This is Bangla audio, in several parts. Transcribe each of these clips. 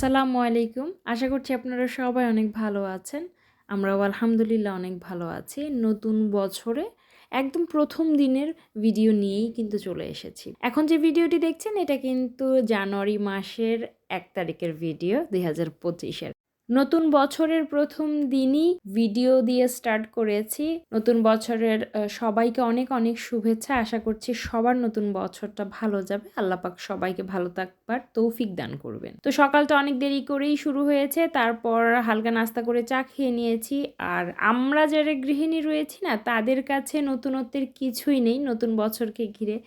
আসসালামু আলাইকুম। আশা করছি আপনারা সবাই অনেক ভালো আছেন। আমরাও আলহামদুলিল্লাহ অনেক ভালো আছি। নতুন বছরে একদম ১ম দিনের ভিডিও নিয়েই কিন্তু চলে এসেছি। এখন যে ভিডিওটি দেখছেন এটা কিন্তু জানুয়ারি মাসের ১ তারিখের ভিডিও ২০২৫ এর। নতুন বছরের ১ম দিনই ভিডিও দিয়ে স্টার্ট করেছি। নতুন বছরের সবাইকে অনেক, অনেক শুভেচ্ছা। আশা করছি সবার নতুন বছরটা ভালো যাবে। আল্লাহ পাক সবাইকে ভালো থাকবার তৌফিক দান করবেন। তো সকালটা অনেক দেরি করেই শুরু হয়েছে। তারপর হালকা নাস্তা করে চা খেয়ে নিয়েছি। আর আমরা যারা গৃহিণী রয়েছি না, তাদের কাছে নতুনত্বের কিছুই নেই নতুন বছরকে ঘিরে।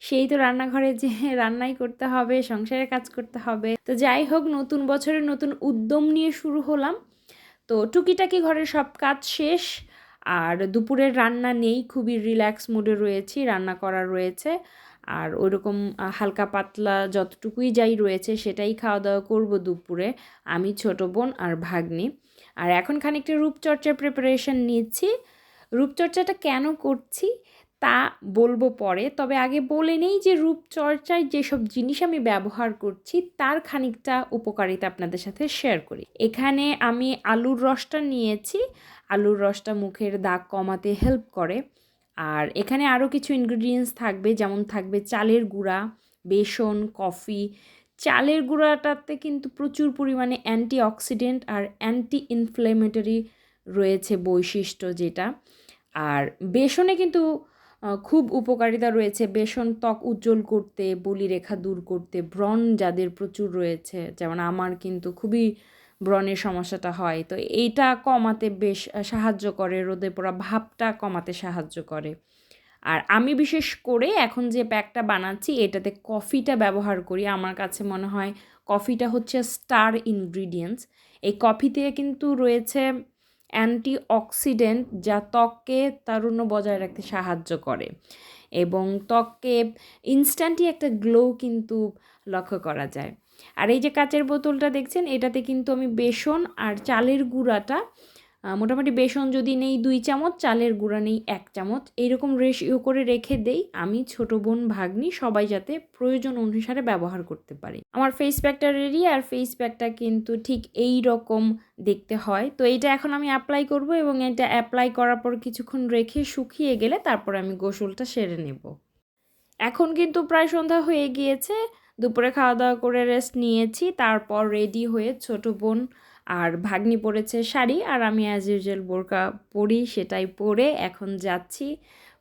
সেই তো রান্নাঘরে যেয়ে রান্নাই করতে হবে, সংসারের কাজ করতে হবে। তো যাই হোক, নতুন বছরের নতুন উদ্যম নিয়ে শুরু হলাম। তো টুকিটাকি ঘরের সব কাজ শেষ। আর দুপুরের রান্না নেই, খুবই রিল্যাক্স মুডে রয়েছি, রান্না করা রয়েছে। আর ওইরকম হালকা পাতলা যতটুকুই যাই রয়েছে সেটাই খাওয়া দাওয়া করব দুপুরে, আমি, ছোট বোন আর ভাগ্নি। আর এখন খানিকটা রূপচর্চার প্রিপারেশন নিচ্ছি। রূপচর্চাটা কেন করছি তা বলবো পরে, তবে আগে বলে নেই যে রূপচর্চায় যেসব জিনিস আমি ব্যবহার করছি তার খানিকটা উপকারিতা আপনাদের সাথে শেয়ার করি। এখানে আমি আলুর রসটা নিয়েছি। আলুর রসটা মুখের দাগ কমাতে হেল্প করে। আর এখানে আরও কিছু ইনগ্রিডিয়েন্টস থাকবে, যেমন থাকবে চালের গুঁড়া, বেসন, কফি। চালের গুঁড়াটাতে কিন্তু প্রচুর পরিমাণে অ্যান্টিঅক্সিডেন্ট আর অ্যান্টি ইনফ্লেমেটরি রয়েছে বৈশিষ্ট্য যেটা। আর বেসনে কিন্তু খুব উপকারিতা রয়েছে। বেসন ত্বক উজ্জ্বল করতে, বলিরেখা দূর করতে, ব্রণ যাদের প্রচুর রয়েছে, যেমন আমার কিন্তু খুবই ব্রণের সমস্যাটা হয়, তো এইটা কমাতে বেশ সাহায্য করে, রোদে পোড়া ভাবটা কমাতে সাহায্য করে। আর আমি বিশেষ করে এখন যে প্যাকটা বানাচ্ছি এটাতে কফিটা ব্যবহার করি। আমার কাছে মনে হয় কফিটা হচ্ছে স্টার ইনগ্রিডিয়েন্টস। এই কফিতে কিন্তু রয়েছে অ্যান্টিঅক্সিডেন্ট যা ত্বককে তারুণ্য বজায় রাখতে সাহায্য করে এবং ত্বককে ইনস্ট্যান্টই একটা গ্লো কিন্তু লক্ষ্য করা যায়। আর এই যে কাচের বোতলটা দেখছেন, এটাতে কিন্তু আমি বেসন আর চালের গুঁড়াটা মোটামুটি, বেসন যদি নেই 2 চামচ, চালের গুঁড়া নেই 1 চামচ, এইরকম রেশিও করে রেখে দেই আমি, ছোট বোন, ভাগ্নি সবাই যাতে প্রয়োজন অনুসারে ব্যবহার করতে পারি। আমার ফেস প্যাকটা রেডি। আর ফেস প্যাকটা কিন্তু ঠিক এই রকম দেখতে হয়। তো এটা এখন আমি অ্যাপ্লাই করব এবং এটা অ্যাপ্লাই করার পর কিছুক্ষণ রেখে শুকিয়ে গেলে তারপর আমি গোসলটা সেরে নেব। এখন কিন্তু প্রায় সন্ধ্যা হয়ে গিয়েছে। দুপুরে খাওয়া দাওয়া করে রেস্ট নিয়েছি, তারপর রেডি হয়ে ছোট বোন আর ভাগ্নি পরেছে শাড়ি আর আমি অ্যাজ ইউজুয়াল বোরকা পরি, সেটাই পরে এখন যাচ্ছি।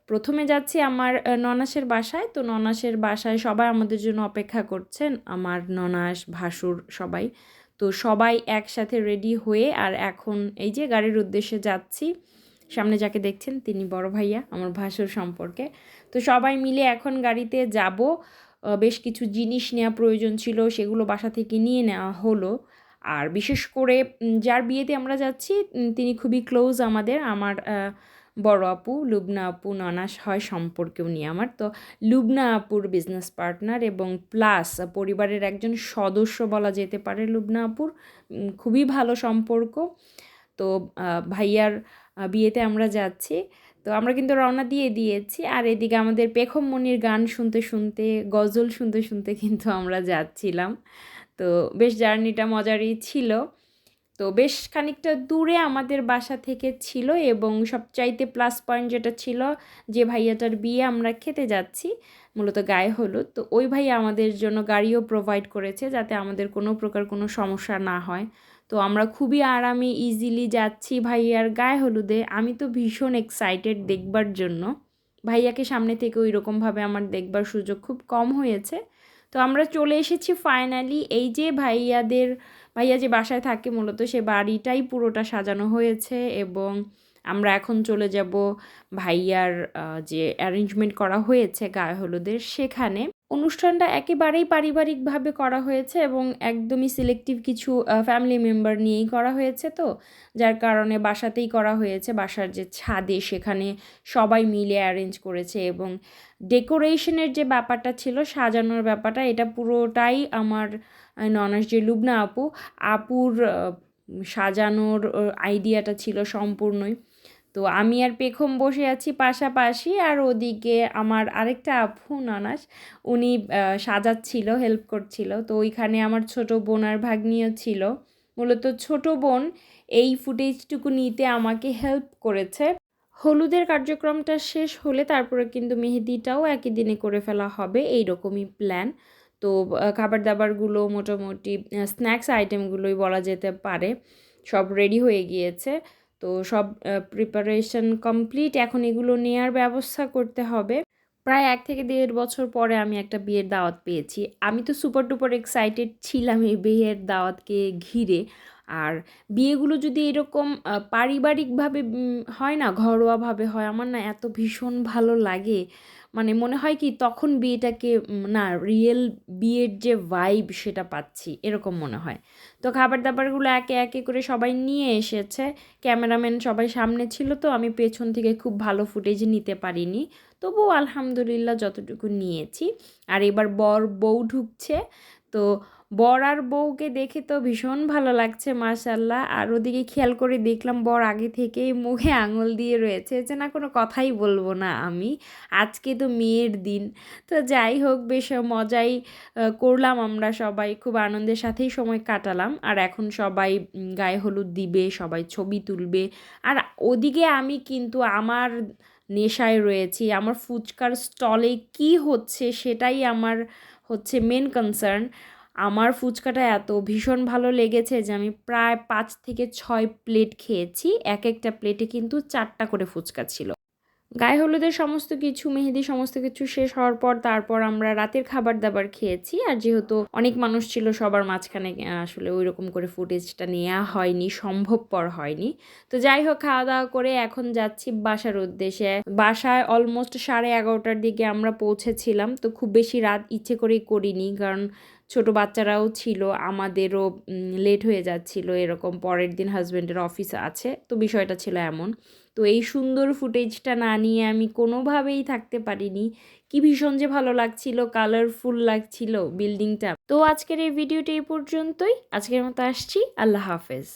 প্রথমে যাচ্ছি আমার ননাসের বাসায়। তো ননাসের বাসায় সবাই আমাদের জন্য অপেক্ষা করছেন, আমার ননাস, ভাসুর সবাই। তো সবাই একসাথে রেডি হয়ে আর এখন এই যে গাড়ির উদ্দেশ্যে যাচ্ছি। সামনে যাকে দেখছেন তিনি বড় ভাইয়া, আমার ভাসুর সম্পর্কে। তো সবাই মিলে এখন গাড়িতে যাব। বেশ কিছু জিনিস নেওয়া প্রয়োজন ছিল, সেগুলো বাসা থেকে নিয়ে নেওয়া হলো। আর বিশেষ করে যার বিয়েতে আমরা যাচ্ছি তিনি খুবই ক্লোজ আমাদের, আমার বড় আপু লুবনা আপু, ননাস হয় সম্পর্কেও নিয়ে আমার। তো লুবনা আপুর বিজনেস পার্টনার এবং প্লাস পরিবারের একজন সদস্য বলা যেতে পারে লুবনা আপুর। খুবই ভালো সম্পর্ক। তো ভাইয়ার বিয়েতে আমরা যাচ্ছি। তো আমরা কিন্তু রওনা দিয়ে দিয়েছি। আর এদিকে আমাদের পেখম মনির গান শুনতে শুনতে, গজল শুনতে শুনতে কিন্তু আমরা যাচ্ছিলাম। তো বেশ জার্নিটা মজারই ছিল। তো বেশ খানিকটা দূরে আমাদের বাসা থেকে ছিল এবং সবচাইতে প্লাস পয়েন্ট যেটা ছিল, যে ভাইয়াটার বিয়ে আমরা খেতে যাচ্ছি, মূলত গায়ে হলুদ, তো ওই ভাইয়া আমাদের জন্য গাড়িও প্রোভাইড করেছে যাতে আমাদের কোনো প্রকার কোনো সমস্যা না হয়। তো আমরা খুবই আরামে ইজিলি যাচ্ছি ভাইয়ার গায়ে হলুদে। আমি তো ভীষণ এক্সাইটেড দেখবার জন্য। ভাইয়াকে সামনে থেকে ওই রকমভাবে আমার দেখবার সুযোগ খুব কম হয়েছে। তো আমরা চলে এসেছি ফাইনালি। এই যে ভাইয়া যে বাসায় থাকে মূলত সে বাড়িটাই পুরোটা সাজানো হয়েছে এবং আমরা এখন চলে যাব ভাইয়ার যে অ্যারেঞ্জমেন্ট করা হয়েছে গায়ে হলুদের সেখানে। অনুষ্ঠানটা একেবারেই পারিবারিকভাবে করা হয়েছে এবং একদমই সিলেক্টিভ কিছু ফ্যামিলি মেম্বার নিয়েই করা হয়েছে। তো যার কারণে বাসাতেই করা হয়েছে, বাসার যে ছাদে সেখানে সবাই মিলে অ্যারেঞ্জ করেছে এবং ডেকোরেশনের যে ব্যাপারটা ছিল, সাজানোর ব্যাপারটা, এটা পুরোটাই আমার ননাস যে লুবনা আপুর সাজানোর আইডিয়াটা ছিল সম্পূর্ণই। তো আমি আর পেখম বসে আছি পাশাপাশি, আর ওদিকে আমার আরেকটা আপু নানাস, উনি সাজাচ্ছিল, হেল্প করছিল। তো ওইখানে আমার ছোট বোন আর ভাগ্নিও ছিল। মূলত ছোট বোন এই ফুটেজটুকু নিতে আমাকে হেল্প করেছে। হলুদের কার্যক্রমটা শেষ হলে তারপরে কিন্তু মেহেদিটাও একই দিনে করে ফেলা হবে, এই রকমই প্ল্যান। তো খাবার দাবারগুলো মোটামুটি স্ন্যাক্স আইটেমগুলোই বলা যেতে পারে সব রেডি হয়ে গিয়েছে। তো সব প্রিপারেশন কমপ্লিট, এখন এগুলো নেয়ার ব্যবস্থা করতে হবে। প্রায় 1 থেকে 1.5 বছর পরে আমি একটা বিয়ের দাওয়াত পেয়েছি। আমি তো সুপার ডুপার এক্সাইটেড ছিলাম এই বিয়ের দাওয়াতকে ঘিরে। আর বিয়েগুলো যদি এরকম পারিবারিকভাবে হয় না, ঘরোয়াভাবে হয়, আমার না এত ভীষণ ভালো লাগে। মানে মনে হয় কি তখন বিয়েটাকে না রিয়েল বিয়ের যে ভাইব সেটা পাচ্ছি, এরকম মনে হয়। তো খাবার দাবারগুলো একে একে করে সবাই নিয়ে এসেছে। ক্যামেরাম্যান সবাই সামনে ছিল, তো আমি পেছন থেকে খুব ভালো ফুটেজ নিতে পারিনি। তবুও আলহামদুলিল্লাহ যতটুকু নিয়েছি। আর এবার বর বউ ঢুকছে। তো বর আর বউকে দেখে তো ভীষণ ভালো লাগছে মাশাল্লাহ। আর ওদিকে খেয়াল করে দেখলাম বর আগে থেকেই মুখে আঙুল দিয়ে রয়েছে, যে না কোনো কথাই বলবো না আমি, আজকে তো মেয়ের দিন। তো যাই হোক, বেশ মজাই করলাম, আমরা সবাই খুব আনন্দের সাথেই সময় কাটালাম। আর এখন সবাই গায়ে হলুদ দিবে, সবাই ছবি তুলবে। আর ওদিকে আমি কিন্তু আমার নেশায় রয়েছি, আমার ফুচকার স্টলে কি হচ্ছে সেটাই আমার হচ্ছে মেন কনসার্ন। আমার ফুচকাটা এত ভীষণ ভালো লেগেছে যে আমি প্রায় 5 থেকে 6 প্লেট খেয়েছি। এক একটা প্লেটে কিন্তু 4টা করে ফুচকা ছিল। গায়ে হলুদের সমস্ত কিছু, মেহেদি সমস্ত কিছু শেষ হওয়ার পর তারপর আমরা রাতের খাবার দাবার খেয়েছি। আর যেহেতু অনেক মানুষ ছিল সবার মাঝখানে আসলে ওই রকম করে ফুটেজটা নেওয়া হয়নি, সম্ভবপর হয়নি। তো যাই হোক, খাওয়া দাওয়া করে এখন যাচ্ছি বাসার উদ্দেশ্যে। বাসায় অলমোস্ট 11:30টার দিকে আমরা পৌঁছেছিলাম। তো খুব বেশি রাত ইচ্ছে করেই করিনি, কারণ ছোট বাচ্চারাও ছিল, আমাদেরও লেট হয়ে যাচ্ছিল এরকম। পরের দিন হাজব্যান্ডের অফিস আছে, তো বিষয়টা ছিল এমন। তো এই সুন্দর ফুটেজটা না নিয়ে আমি কোনোভাবেই থাকতে পারিনি। কি ভীষণ যে ভালো লাগছিল, কালারফুল লাগছিল বিল্ডিংটা। তো আজকের এই ভিডিওটি এই পর্যন্তই। আজকের মতো আসছি, আল্লাহ হাফেজ।